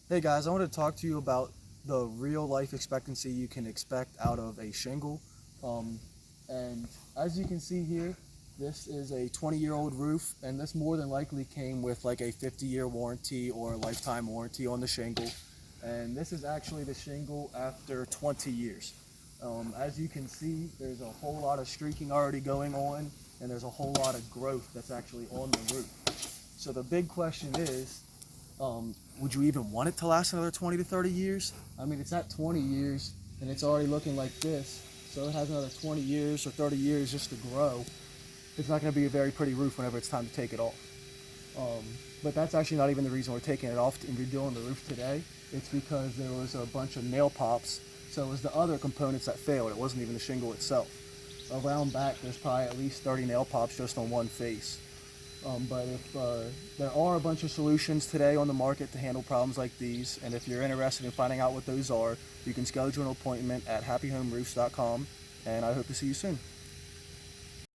Hey guys, I wanted to talk to you about the real life expectancy you can expect out of a shingle. Um, and as you can see here, this is a 20-year-old roof, and this more than likely came with like a 50-year warranty or a lifetime warranty on the shingle. And this is actually the shingle after 20 years. As you can see, there's a whole lot of streaking already going on, and there's a whole lot of growth that's actually on the roof. So the big question is, would you even want it to last another 20 to 30 years? I mean, it's at 20 years and it's already looking like this, so it has another 20 years or 30 years just to grow. It's not going to be a very pretty roof whenever it's time to take it off. But that's actually not even the reason we're taking it off and redoing the roof today. It's because there was a bunch of nail pops, so it was the other components that failed. It wasn't even the shingle itself. Around back, there's probably at least 30 nail pops just on one face. But if there are a bunch of solutions today on the market to handle problems like these, and if you're interested in finding out what those are, you can schedule an appointment at happyhomeroofs.com, and I hope to see you soon.